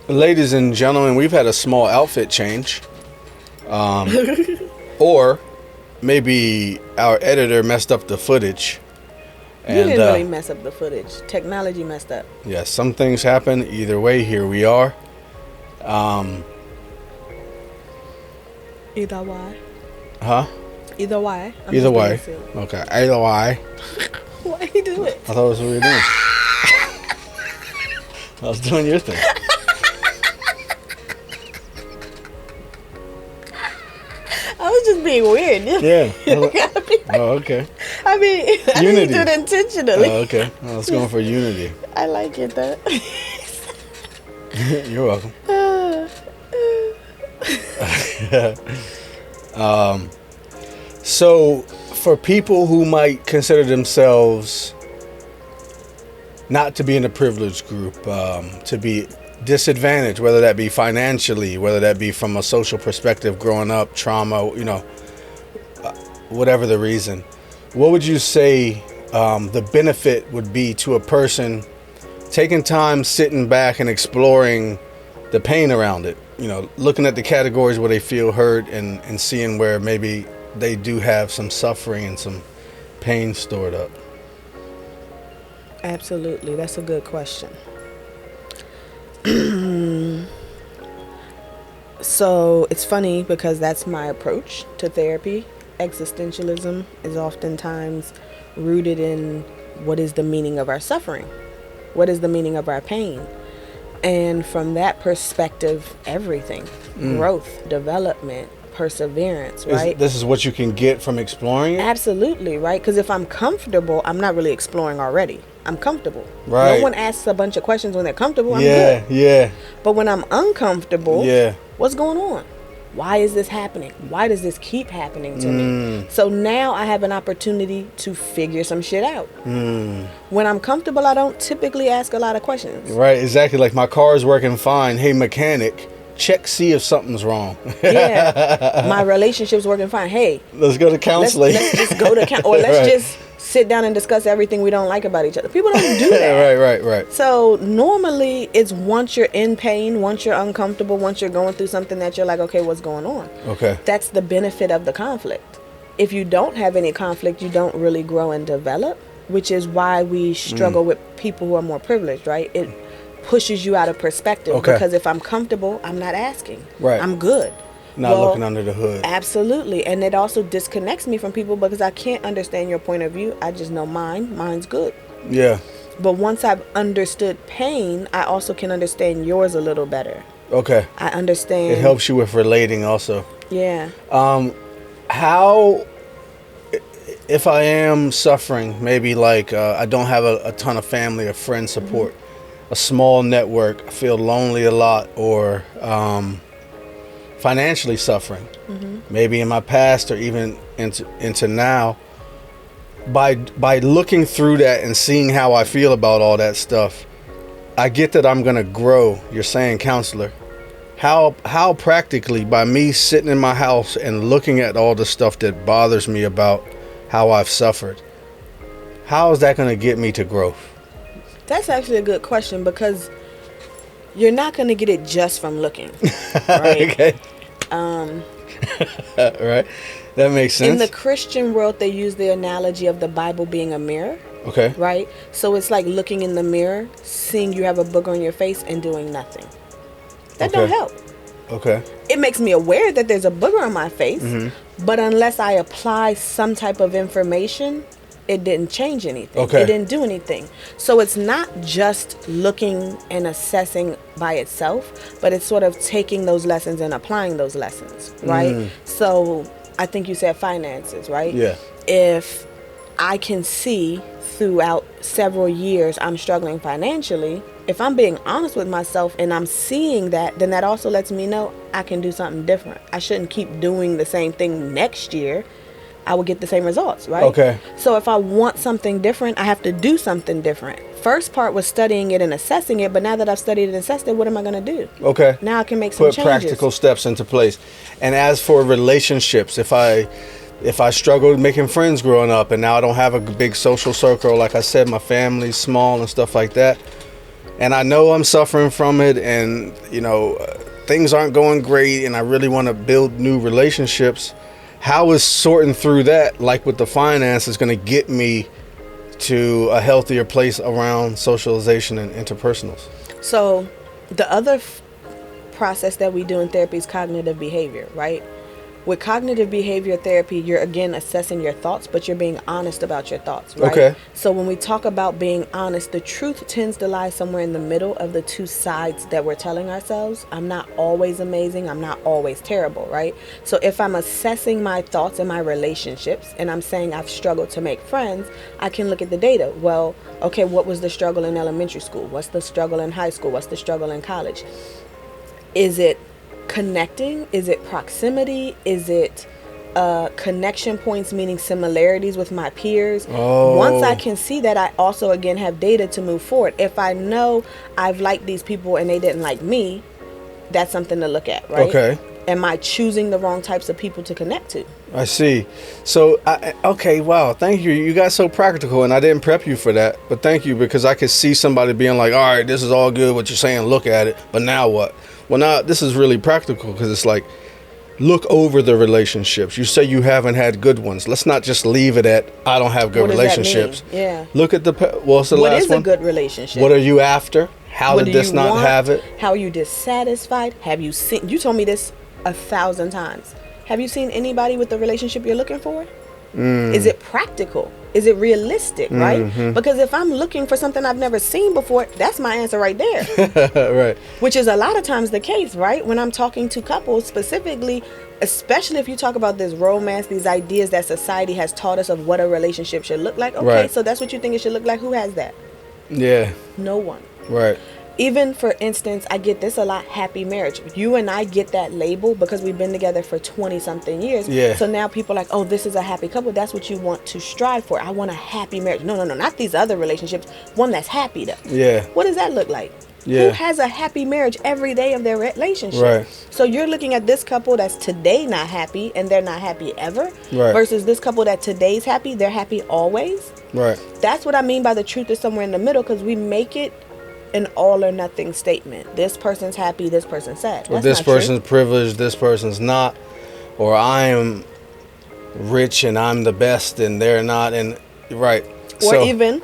Ladies and gentlemen, we've had a small outfit change. Or maybe our editor messed up the footage. You didn't really mess up the footage. Technology messed up. Yeah, some things happen. Either way, here we are. Either way. Huh? Either way. Either way. Okay. Either way. Why you do it? I thought that was what you were doing. I was doing your thing. I was just being weird. Yeah. Oh, okay. I mean, I Unity. didn't do it intentionally. Oh, okay. I was going for unity. I like it though. You're welcome. So, for people who might consider themselves not to be in a privileged group, to be disadvantaged, whether that be financially, whether that be from a social perspective, growing up, trauma, whatever the reason, what would you say the benefit would be to a person taking time, sitting back and exploring the pain around it, looking at the categories where they feel hurt and seeing where maybe they do have some suffering and some pain stored up? Absolutely. That's a good question. So it's funny because that's my approach to therapy. Existentialism is oftentimes rooted in what is the meaning of our suffering? What is the meaning of our pain? And from that perspective, everything, growth, development, perseverance, right? This is what you can get from exploring it? Absolutely, right? Because if I'm comfortable, I'm not really exploring already. I'm comfortable. Right. No one asks a bunch of questions when they're comfortable. I'm good. Yeah. But when I'm uncomfortable, what's going on? Why is this happening? Why does this keep happening to me? So now I have an opportunity to figure some shit out. When I'm comfortable, I don't typically ask a lot of questions. Right, exactly. Like my car is working fine. Hey, mechanic, check, see if something's wrong. Yeah. My relationship's working fine. Hey. Let's go to counseling. Let's just go to counseling. Or let's just sit down and discuss everything we don't like about each other. People don't do that. Right. So normally it's once you're in pain, once you're uncomfortable, once you're going through something that you're like, okay, what's going on? Okay. That's the benefit of the conflict. If you don't have any conflict, you don't really grow and develop, which is why we struggle with people who are more privileged, right? It pushes you out of perspective because if I'm comfortable, I'm not asking. Right. I'm good. Not looking under the hood. Absolutely. And it also disconnects me from people because I can't understand your point of view. I just know mine. Mine's good. Yeah. But once I've understood pain, I also can understand yours a little better. Okay. I understand. It helps you with relating also. Yeah. How, if I am suffering, maybe like I don't have a ton of family or friend support, a small network, I feel lonely a lot, or financially suffering, maybe in my past or even into now, by looking through that and seeing how I feel about all that stuff, I get that I'm gonna grow. You're saying, counselor, how practically, by me sitting in my house and looking at all the stuff that bothers me about how I've suffered, how is that gonna get me to growth? That's actually a good question because you're not going to get it just from looking, right? Okay. Right. That makes sense. In the Christian world, they use the analogy of the Bible being a mirror. Okay. Right? So it's like looking in the mirror, seeing you have a booger on your face and doing nothing. That don't help. Okay. It makes me aware that there's a booger on my face, but unless I apply some type of information, it didn't change anything. Okay. It didn't do anything. So it's not just looking and assessing by itself, but it's sort of taking those lessons and applying those lessons, right? So I think you said finances, right? Yeah. If I can see throughout several years I'm struggling financially, if I'm being honest with myself and I'm seeing that, then that also lets me know I can do something different. I shouldn't keep doing the same thing next year. I will get the same results, right? Okay. So if I want something different, I have to do something different. First part was studying it and assessing it, but now that I've studied and assessed it, what am I going to do? Okay. Now I can make some changes. Put practical steps into place. And as for relationships, if I struggled making friends growing up and now I don't have a big social circle, like I said, my family's small and stuff like that, and I know I'm suffering from it, and things aren't going great, and I really want to build new relationships. How is sorting through that, like with the finances, going to get me to a healthier place around socialization and interpersonals? So the other process that we do in therapy is cognitive behavior, right? With cognitive behavior therapy, you're again assessing your thoughts, but you're being honest about your thoughts, right? Okay. So when we talk about being honest, the truth tends to lie somewhere in the middle of the two sides that we're telling ourselves. I'm not always amazing. I'm not always terrible, right? So if I'm assessing my thoughts and my relationships, and I'm saying I've struggled to make friends, I can look at the data. Well, okay, what was the struggle in elementary school? What's the struggle in high school? What's the struggle in college? Is it connecting? Is it proximity? Is it connection points, meaning similarities with my peers? Once I can see that, I also again have data to move forward. If I know I've liked these people and they didn't like me, that's something to look at, right? Okay. Am I choosing the wrong types of people to connect to? I see. So, okay, wow, thank you. You got so practical, and I didn't prep you for that, but thank you, because I could see somebody being like, all right, this is all good, what you're saying, look at it, but now what? Well, now this is really practical, because it's like, look over the relationships. You say you haven't had good ones. Let's not just leave it at, I don't have good relationships. Yeah. Look at what's the last one? What is a good relationship? What are you after? How did this not have it? How are you dissatisfied? Have you seen, you told me this 1,000 times. Have you seen anybody with the relationship you're looking for? Is it practical? Is it realistic, right? Mm-hmm. Because if I'm looking for something I've never seen before, that's my answer right there. Right. Which is a lot of times the case, right? When I'm talking to couples specifically, especially if you talk about this romance, these ideas that society has taught us of what a relationship should look like. Okay, right. So that's what you think it should look like. Who has that? Yeah. No one. Right. Even, for instance, I get this a lot, happy marriage. You and I get that label because we've been together for 20-something years. Yeah. So now people are like, oh, this is a happy couple. That's what you want to strive for. I want a happy marriage. No, not these other relationships. One that's happy, though. Yeah. What does that look like? Yeah. Who has a happy marriage every day of their relationship? Right. So you're looking at this couple that's today not happy and they're not happy ever. Right. Versus this couple that today's happy, they're happy always. Right. That's what I mean by the truth is somewhere in the middle, because we make it an all or nothing statement. This person's happy, this person's sad. Or this person's privileged, this person's not. Or I am rich and I'm the best and they're not. And right. Or even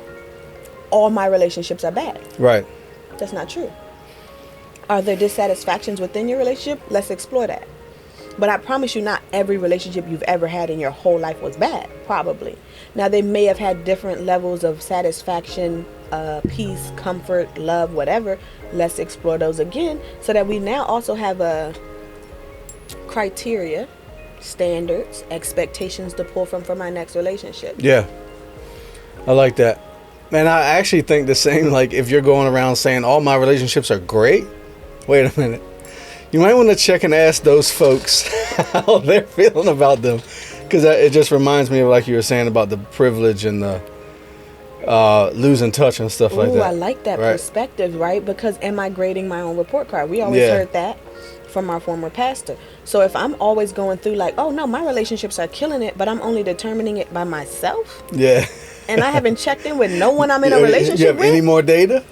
all my relationships are bad. Right. That's not true. Are there dissatisfactions within your relationship? Let's explore that. But I promise you, not every relationship you've ever had in your whole life was bad. Probably. Now, they may have had different levels of satisfaction, peace, comfort, love, whatever. Let's explore those again, so that we now also have a criteria, standards, expectations to pull from for my next relationship. Yeah. I like that. Man, I actually think the same. Like, if you're going around saying all my relationships are great, wait a minute. You might want to check and ask those folks how they're feeling about them. Because it just reminds me of, like you were saying, about the privilege and the losing touch and stuff like that. I like that perspective, right? Because am I grading my own report card? We always heard that from our former pastor. So if I'm always going through like, oh no, my relationships are killing it, but I'm only determining it by myself. Yeah. And I haven't checked in with no one I'm in a relationship with. You have any more data?